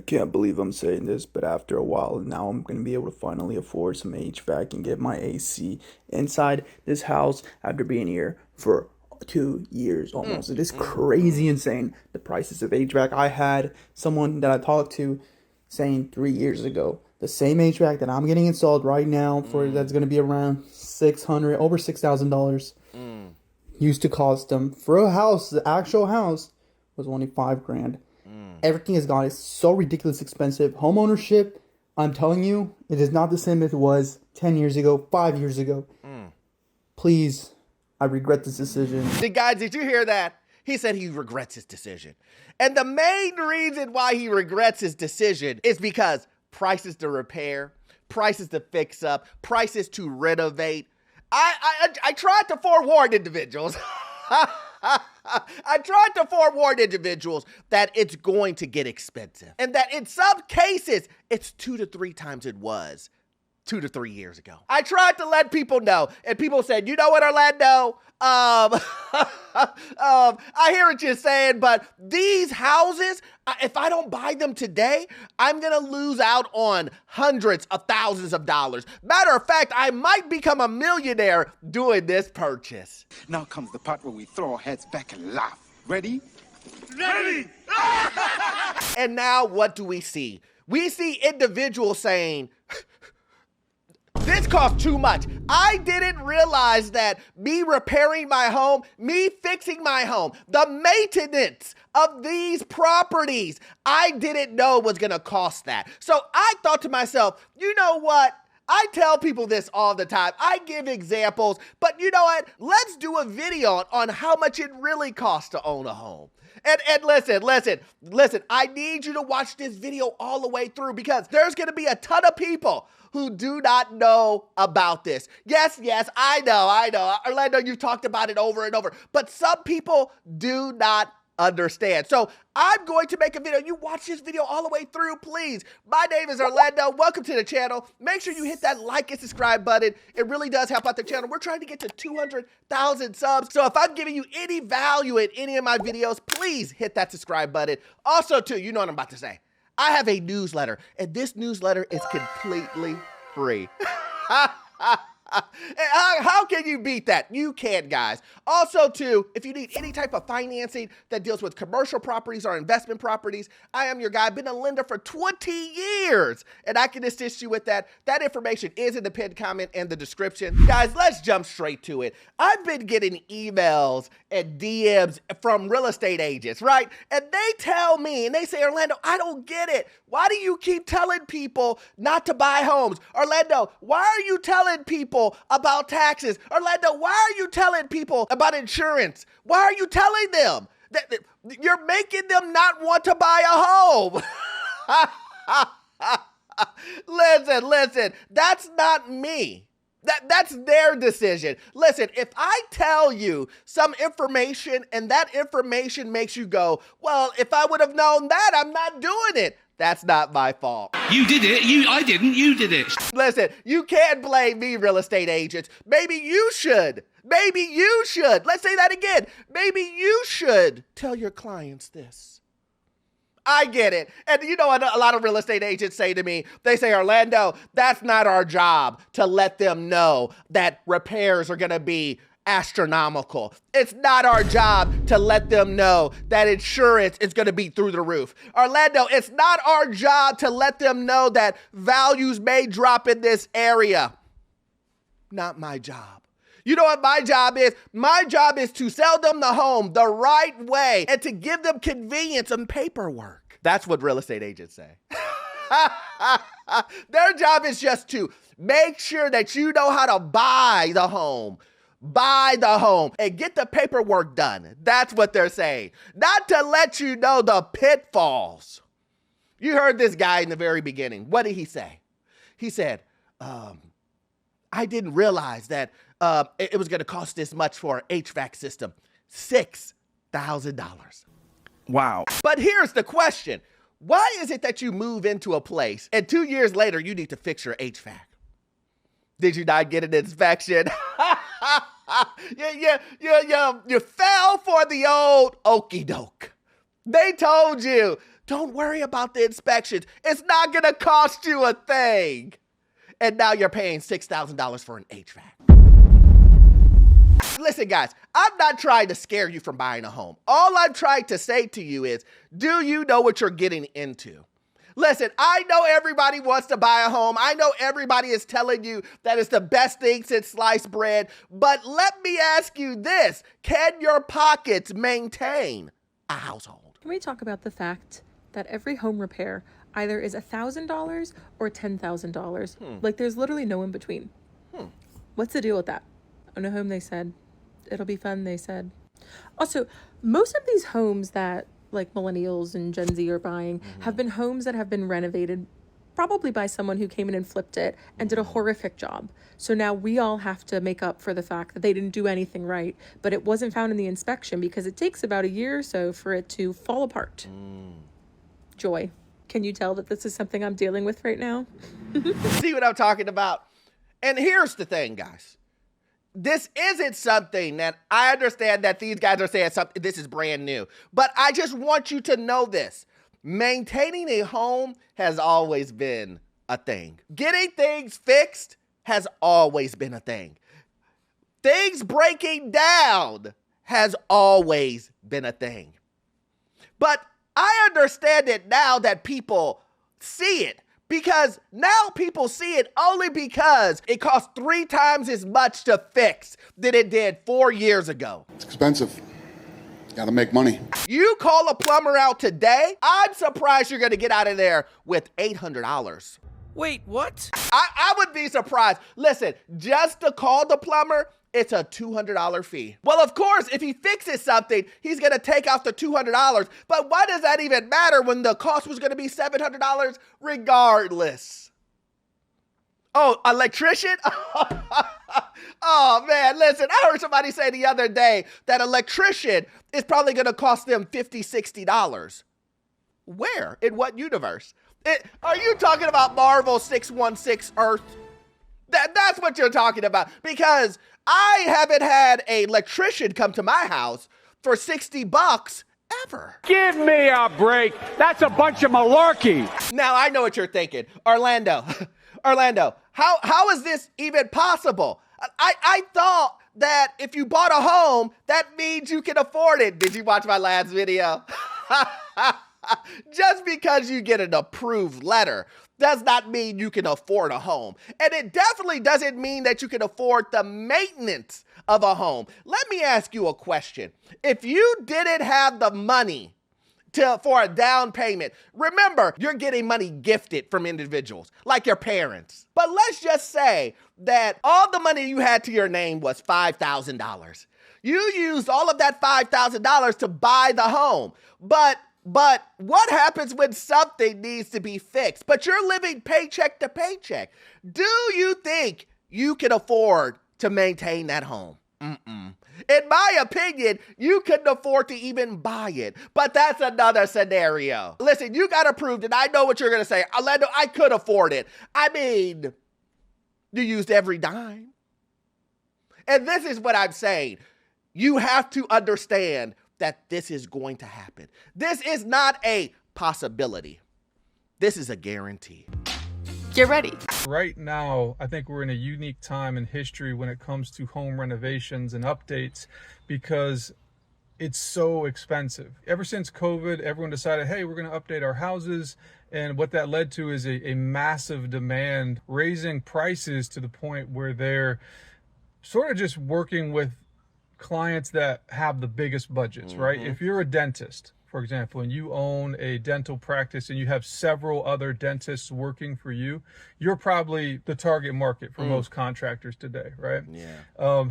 can't believe I'm saying this, but after a while, now I'm going to be able to finally afford some HVAC and get my AC inside this house after being here for 2 years almost. It is crazy insane, the prices of HVAC. I had someone that I talked to saying 3 years ago, the same HVAC that I'm getting installed right now for that's going to be around over $6,000 used to cost them for a house, the actual house was only $5,000. Everything has gone. It's so ridiculous expensive. Homeownership, I'm telling you, it is not the same as it was 10 years ago, 5 years ago. Please, I regret this decision. Guys, did you hear that? He said he regrets his decision. And the main reason why he regrets his decision is because prices to repair, prices to fix up, prices to renovate. I tried to forewarn individuals. I tried to forewarn individuals that it's going to get expensive and that in some cases, it's 2 to 3 times it was 2 to 3 years ago. I tried to let people know, and people said, you know what, Orlando? I hear what you're saying, but these houses, if I don't buy them today, I'm gonna lose out on hundreds of thousands of dollars. Matter of fact, I might become a millionaire doing this purchase. Now comes the part where we throw our heads back and laugh. Ready? Ready! And now what do we see? We see individuals saying, this costs too much. I didn't realize that me repairing my home, me fixing my home, the maintenance of these properties, I didn't know was gonna cost that. So I thought to myself, you know what? I tell people this all the time. I give examples, but you know what? Let's do a video on how much it really costs to own a home. And listen, I need you to watch this video all the way through because there's gonna be a ton of people who do not know about this. Yes, I know. Orlando, you've talked about it over and over, but some people do not understand. So I'm going to make a video. You watch this video all the way through, please. My name is Orlando. Welcome to the channel. Make sure you hit that like and subscribe button. It really does help out the channel. We're trying to get to 200,000 subs. So if I'm giving you any value in any of my videos, please hit that subscribe button. Also, too, you know what I'm about to say. I have a newsletter, and this newsletter is completely free. How can you beat that? You can't, guys. Also, too, if you need any type of financing that deals with commercial properties or investment properties, I am your guy. I've been a lender for 20 years, and I can assist you with that. That information is in the pinned comment and the description. Guys, let's jump straight to it. I've been getting emails and DMs from real estate agents, right? And they tell me, and they say, Orlando, I don't get it. Why do you keep telling people not to buy homes? Orlando, why are you telling people about taxes? Orlando, why are you telling people about insurance? Why are you telling them that you're making them not want to buy a home? Listen, that's not me. That's their decision. Listen, if I tell you some information and that information makes you go, well, if I would have known that, I'm not doing it. That's not my fault. You did it. I didn't. You did it. Listen, you can't blame me, real estate agents. Maybe you should. Let's say that again. Maybe you should tell your clients this. I get it. And you know what a lot of real estate agents say to me? They say, Orlando, that's not our job to let them know that repairs are going to be astronomical. It's not our job to let them know that insurance is going to be through the roof. Orlando, it's not our job to let them know that values may drop in this area. Not my job. You know what my job is? My job is to sell them the home the right way and to give them convenience and paperwork. That's what real estate agents say. Their job is just to make sure that you know how to buy the home. Buy the home and get the paperwork done. That's what they're saying. Not to let you know the pitfalls. You heard this guy in the very beginning. What did he say? He said, I didn't realize that it was going to cost this much for an HVAC system. $6,000. Wow. But here's the question. Why is it that you move into a place and 2 years later you need to fix your HVAC? Did you not get an inspection? You fell for the old okey doke. They told you Don't worry about the inspections. It's not going to cost you a thing. And now you're paying $6,000 for an HVAC. Listen, guys, I'm not trying to scare you from buying a home. All I'm trying to say to you is, do you know what you're getting into? Listen, I know everybody wants to buy a home. I know everybody is telling you that it's the best thing since sliced bread. But let me ask you this. Can your pockets maintain a household? Can we talk about the fact that every home repair either is $1,000 or $10,000? Like, there's literally no in between. What's the deal with that? Own a home, they said. It'll be fun, they said. Also, most of these homes that like millennials and Gen Z are buying have been homes that have been renovated probably by someone who came in and flipped it and did a horrific job. So now we all have to make up for the fact that they didn't do anything right, but it wasn't found in the inspection because it takes about a year or so for it to fall apart. Joy, can you tell that this is something I'm dealing with right now? See what I'm talking about? And here's the thing, guys. This isn't something that I understand that these guys are saying something, this is brand new. But I just want you to know this. Maintaining a home has always been a thing. Getting things fixed has always been a thing. Things breaking down has always been a thing. But I understand it now that people see it. Because now people see it only because it costs 3 times as much to fix than it did 4 years ago. It's expensive. Gotta make money. You call a plumber out today, I'm surprised you're gonna get out of there with $800. Wait, what? I would be surprised. Listen, just to call the plumber, it's a $200 fee. Well, of course, if he fixes something, he's gonna take out the $200. But why does that even matter when the cost was gonna be $700 regardless? Oh, electrician? Oh man, listen, I heard somebody say the other day that electrician is probably gonna cost them $50, $60. Where? In what universe? Are you talking about Marvel 616 Earth? That's what you're talking about, because I haven't had an electrician come to my house for $60 ever. Give me a break. That's a bunch of malarkey. Now, I know what you're thinking. Orlando, how is this even possible? I thought that if you bought a home, that means you can afford it. Did you watch my last video? Just because you get an approved letter does not mean you can afford a home. And it definitely doesn't mean that you can afford the maintenance of a home. Let me ask you a question. If you didn't have the money for a down payment, remember, you're getting money gifted from individuals, like your parents. But let's just say that all the money you had to your name was $5,000. You used all of that $5,000 to buy the home. But what happens when something needs to be fixed, but you're living paycheck to paycheck? Do you think you can afford to maintain that home? In my opinion, you couldn't afford to even buy it, but that's another scenario. Listen, you got approved, and I know what you're going to say. Orlando, I could afford it. I mean, you used every dime. And this is what I'm saying. You have to understand that this is going to happen. This is not a possibility. This is a guarantee. Get ready. Right now, I think we're in a unique time in history when it comes to home renovations and updates, because it's so expensive. Ever since COVID, everyone decided, hey, we're going to update our houses. And what that led to is a massive demand, raising prices to the point where they're sort of just working with clients that have the biggest budgets, right? If you're a dentist, for example, and you own a dental practice and you have several other dentists working for you, you're probably the target market for most contractors today, right? Yeah.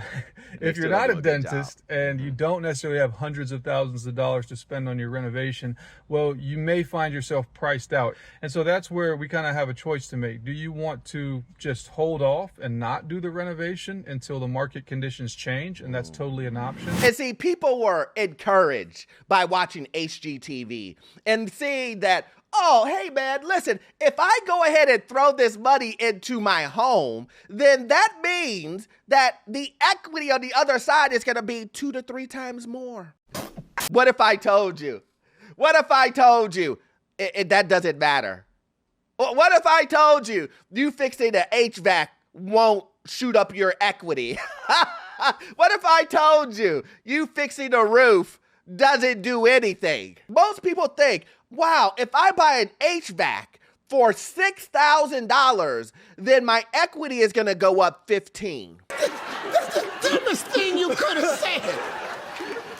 If you're not a dentist and you don't necessarily have hundreds of thousands of dollars to spend on your renovation, well, you may find yourself priced out. And so that's where we kind of have a choice to make. Do you want to just hold off and not do the renovation until the market conditions change? And that's totally an option. And see, people were encouraged by watching HGTV and seeing that, oh, hey man, listen, if I go ahead and throw this money into my home, then that means that the equity on the other side is going to be 2 to 3 times more. What if I told you that doesn't matter. What if I told you fixing the HVAC won't shoot up your equity? What if I told you fixing the roof doesn't do anything? Most people think, wow, if I buy an HVAC for $6,000, then my equity is going to go up 15. That's the dumbest thing you could have said.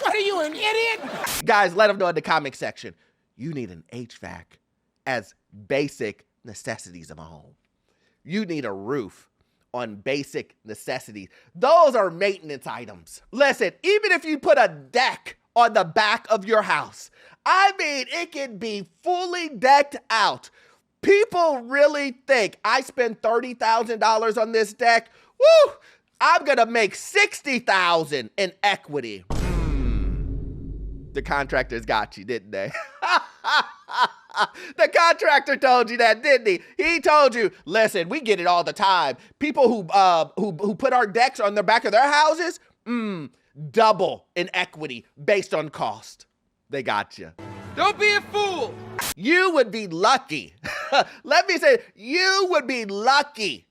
What are you, an idiot? Guys, let them know in the comment section. You need an HVAC as basic necessities of a home. You need a roof on basic necessities. Those are maintenance items. Listen, even if you put a deck on the back of your house, I mean, it can be fully decked out. People really think I spend $30,000 on this deck. Woo! I'm gonna make $60,000 in equity. The contractors got you, didn't they? The contractor told you that, didn't he? He told you, listen, we get it all the time. People who put our decks on the back of their houses, double in equity based on cost. They got you. Don't be a fool. You would be lucky. Let me say, you would be lucky.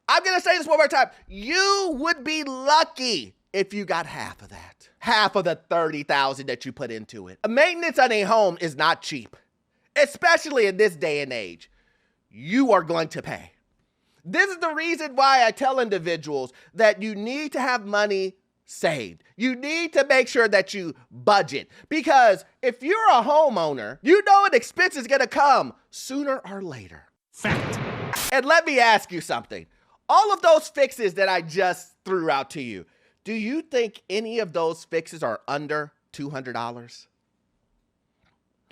I'm going to say this one more time. You would be lucky if you got half of that. Half of the $30,000 that you put into it. Maintenance on a home is not cheap, especially in this day and age. You are going to pay. This is the reason why I tell individuals that you need to have money saved. You need to make sure that you budget, because if you're a homeowner, you know an expense is going to come sooner or later. Fact. And let me ask you something. All of those fixes that I just threw out to you, do you think any of those fixes are under $200?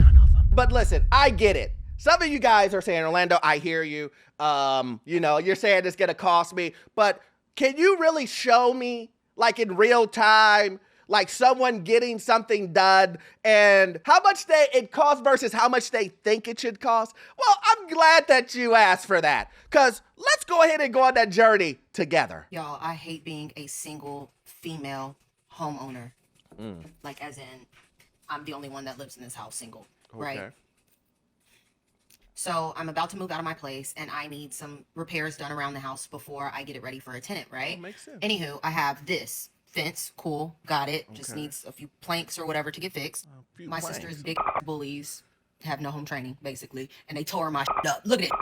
None of them. But listen, I get it. Some of you guys are saying, Orlando, I hear you. You're saying it's going to cost me, but can you really show me, like in real time, like someone getting something done and how much it costs versus how much they think it should cost? Well, I'm glad that you asked for that, because let's go ahead and go on that journey together. Y'all, I hate being a single female homeowner. Like, as in, I'm the only one that lives in this house single, right? So I'm about to move out of my place and I need some repairs done around the house before I get it ready for a tenant, right? Makes sense. Anywho, I have this fence, cool, got it. Just needs a few planks or whatever to get fixed. My sister's big bullies have no home training, basically, and they tore my shit up. Look at it.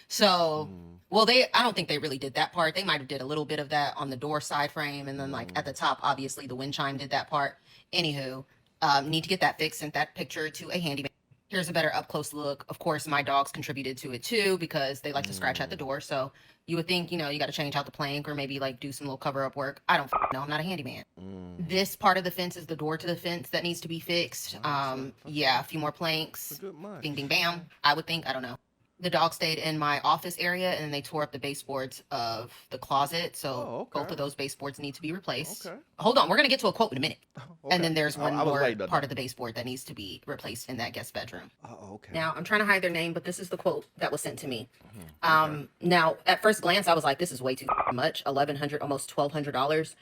So, I don't think they really did that part. They might have did a little bit of that on the door side frame, and then like at the top, obviously the wind chime did that part. Anywho, need to get that fixed. Sent that picture to a handyman. Here's a better up close look. Of course, my dogs contributed to it too, because they like to scratch at the door. So you would think, you got to change out the plank or maybe like do some little cover up work. I don't know. I'm not a handyman. This part of the fence is the door to the fence that needs to be fixed. Yeah, a few more planks. Ding, ding, bam. I would think. I don't know. The dog stayed in my office area and they tore up the baseboards of the closet. So both of those baseboards need to be replaced. Hold on. We're going to get to a quote in a minute. And then there's one more part of the baseboard that needs to be replaced in that guest bedroom. Now, I'm trying to hide their name, but this is the quote that was sent to me. Now, at first glance, I was like, this is way too much. $1,100, almost $1,200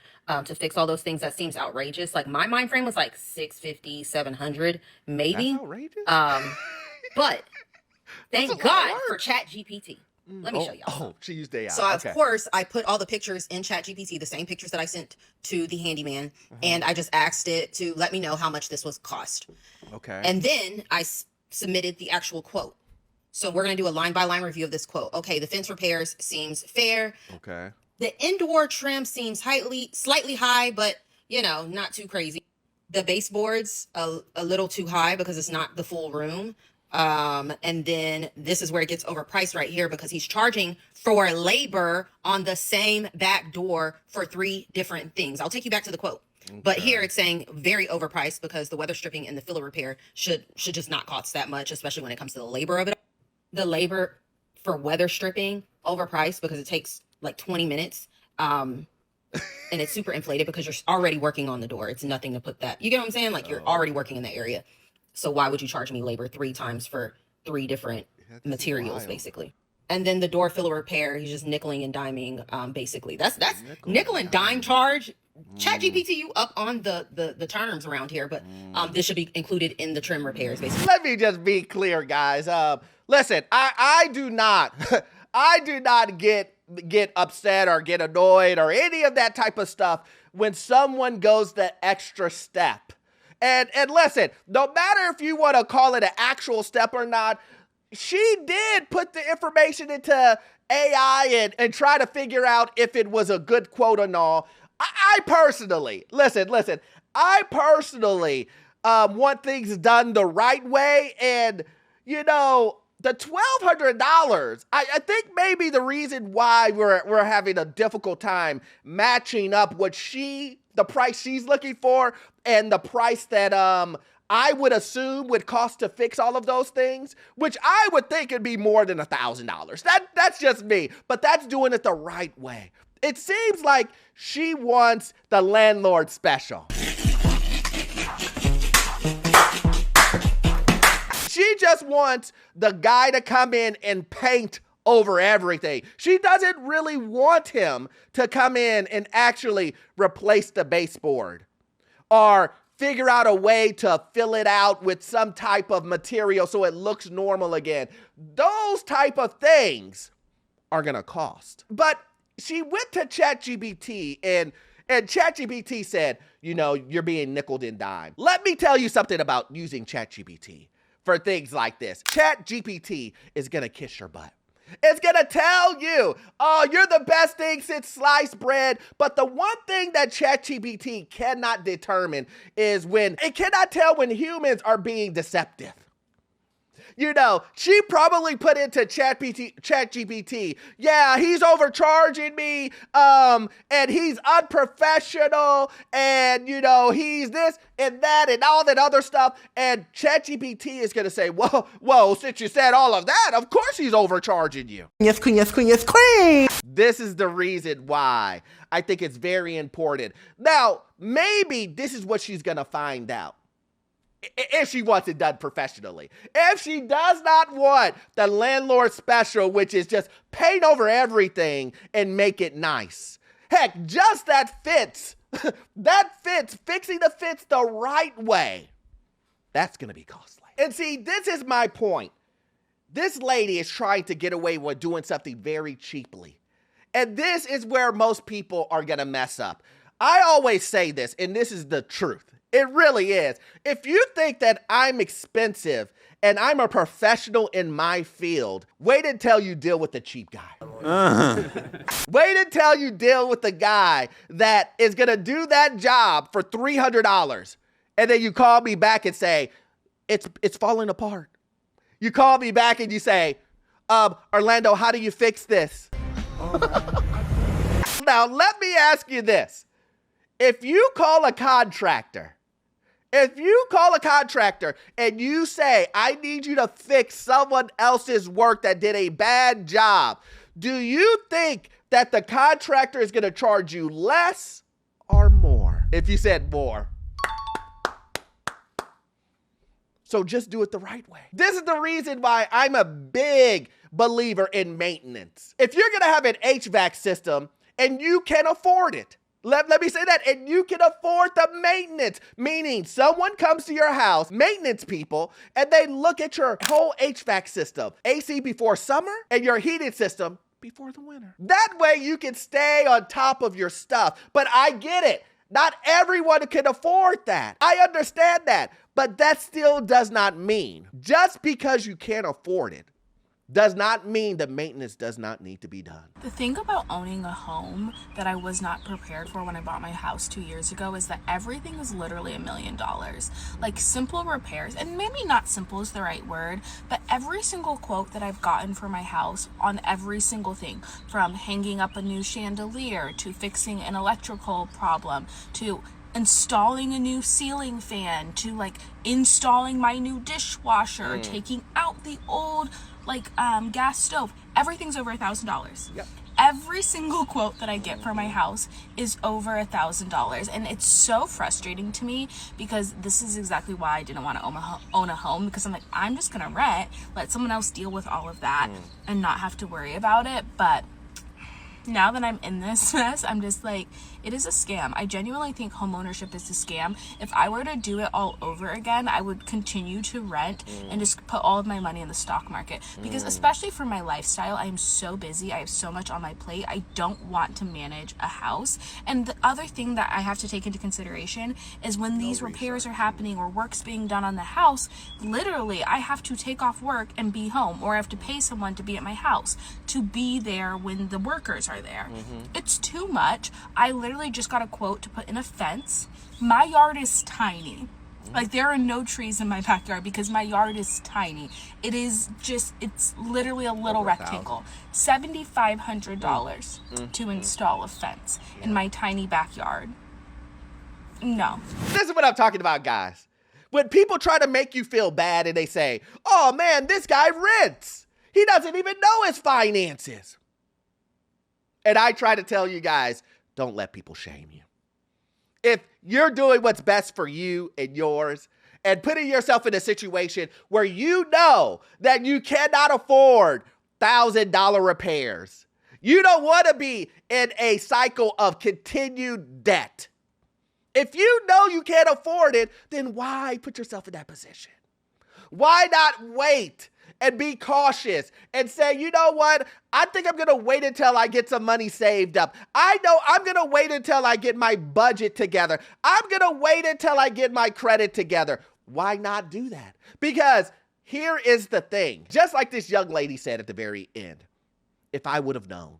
to fix all those things. That seems outrageous. Like, my mind frame was like $650, $700, maybe. That's outrageous? But thank God for ChatGPT. Let me show y'all. She used AI. So, of course, I put all the pictures in ChatGPT, the same pictures that I sent to the handyman, and I just asked it to let me know how much this was cost. And then I submitted the actual quote. So we're going to do a line-by-line review of this quote. Okay, the fence repairs seems fair. The indoor trim seems slightly high, but, not too crazy. The baseboards, a little too high because it's not the full room. And then this is where it gets overpriced right here, because he's charging for labor on the same back door for 3 different things. I'll take you back to the quote. But here it's saying very overpriced because the weather stripping and the filler repair should just not cost that much, especially when it comes to the labor of it. The labor for weather stripping, overpriced because it takes like 20 minutes. And it's super inflated because you're already working on the door. It's nothing to put that. You get what I'm saying? Like, you're already working in that area. So why would you charge me labor 3 times for 3 different materials, basically? And then the door filler repair, he's just nickeling and diming, basically. That's nickel and dime charge Chat GPT you up on the terms around here, but this should be included in the trim repairs, basically. Let me just be clear, guys. Listen, I do not, I do not get upset or get annoyed or any of that type of stuff when someone goes the extra step. And listen, no matter if you want to call it an actual step or not, she did put the information into AI and try to figure out if it was a good quote or not. I personally, listen, I personally want things done the right way. And, you know, the $1,200, I think maybe the reason why we're having a difficult time matching up what the price she's looking for and the price that I would assume would cost to fix all of those things, which I would think would be more than $1,000. That's just me, but that's doing it the right way. It seems like she wants the landlord special. She just wants the guy to come in and paint over everything. She doesn't really want him to come in and actually replace the baseboard or figure out a way to fill it out with some type of material so it looks normal again. Those type of things are gonna cost. But she went to ChatGPT and ChatGPT said, you know, you're being nickeled and dimed. Let me tell you something about using ChatGPT for things like this. ChatGPT is gonna kiss your butt. It's gonna tell you, oh, you're the best thing since sliced bread. But the one thing that ChatGPT cannot determine is it cannot tell when humans are being deceptive. You know, she probably put into ChatGPT, yeah, he's overcharging me, and he's unprofessional, and, you know, he's this and that and all that other stuff. And ChatGPT is going to say, whoa, since you said all of that, of course he's overcharging you. Yes, queen, yes, queen, yes, queen. This is the reason why I think it's very important. Now, maybe this is what she's going to find out. If she wants it done professionally. If she does not want the landlord special, which is just paint over everything and make it nice. Heck, just that fits. Fixing the fits the right way. That's going to be costly. And see, this is my point. This lady is trying to get away with doing something very cheaply. And this is where most people are going to mess up. I always say this, and this is the truth. It really is. If you think that I'm expensive and I'm a professional in my field, wait until you deal with the cheap guy. Wait until you deal with the guy that is going to do that job for $300. And then you call me back and say, it's falling apart. You call me back and you say, Orlando, how do you fix this? Now, let me ask you this. If you call a contractor and you say, I need you to fix someone else's work that did a bad job, do you think that the contractor is going to charge you less or more? If you said more. So just do it the right way. This is the reason why I'm a big believer in maintenance. If you're going to have an HVAC system and you can afford it, let me say that, and you can afford the maintenance, meaning someone comes to your house, maintenance people, and they look at your whole HVAC system, AC before summer and your heating system before the winter. That way you can stay on top of your stuff. But I get it. Not everyone can afford that. I understand that. But that still does not mean, just because you can't afford it, does not mean the maintenance does not need to be done. The thing about owning a home that I was not prepared for when I bought my house 2 years ago is that everything is literally $1 million. Like simple repairs, and maybe not simple is the right word, but every single quote that I've gotten for my house on every single thing, from hanging up a new chandelier to fixing an electrical problem to installing a new ceiling fan to like installing my new dishwasher, taking out the old gas stove, everything's over $1,000. Yep. Every single quote that I get for my house is over $1,000, and it's so frustrating to me because this is exactly why I didn't want to own a home, because I'm like, I'm just gonna rent, let someone else deal with all of that and not have to worry about it. But now that I'm in this mess, I'm just like, It is a scam. I genuinely think homeownership is a scam. If I were to do it all over again, I would continue to rent and just put all of my money in the stock market. Because especially for my lifestyle, I am so busy. I have so much on my plate. I don't want to manage a house. And the other thing that I have to take into consideration is when these repairs are happening or work's being done on the house, literally I have to take off work and be home, or I have to pay someone to be at my house to be there when the workers are there. It's too much. I literally just got a quote to put in a fence. My yard is tiny. Like, there are no trees in my backyard because my yard is tiny. It is just, it's literally a little rectangle. $7,500 to install a fence in my tiny backyard. No. This is what I'm talking about, guys. When people try to make you feel bad and they say, oh man, this guy rents. He doesn't even know his finances. And I try to tell you guys, don't let people shame you. If you're doing what's best for you and yours and putting yourself in a situation where you know that you cannot afford $1,000 repairs, you don't want to be in a cycle of continued debt. If you know you can't afford it, then why put yourself in that position? Why not wait and be cautious and say, you know what? I think I'm going to wait until I get some money saved up. I know I'm going to wait until I get my budget together. I'm going to wait until I get my credit together. Why not do that? Because here is the thing. Just like this young lady said at the very end, if I would have known,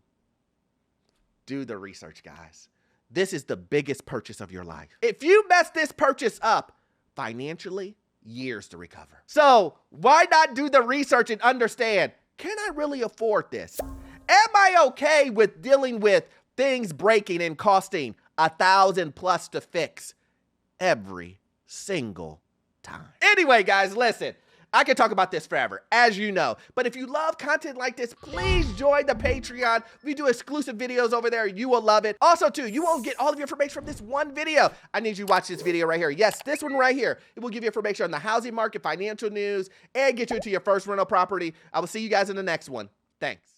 do the research, guys. This is the biggest purchase of your life. If you mess this purchase up financially, years to recover. So why not do the research and understand, can I really afford this? Am I okay with dealing with things breaking and costing $1,000+ to fix every single time? Anyway, guys, listen. I could talk about this forever, as you know. But if you love content like this, please join the Patreon. We do exclusive videos over there. You will love it. Also, too, you won't get all of your information from this one video. I need you to watch this video right here. Yes, this one right here. It will give you information on the housing market, financial news, and get you into your first rental property. I will see you guys in the next one. Thanks.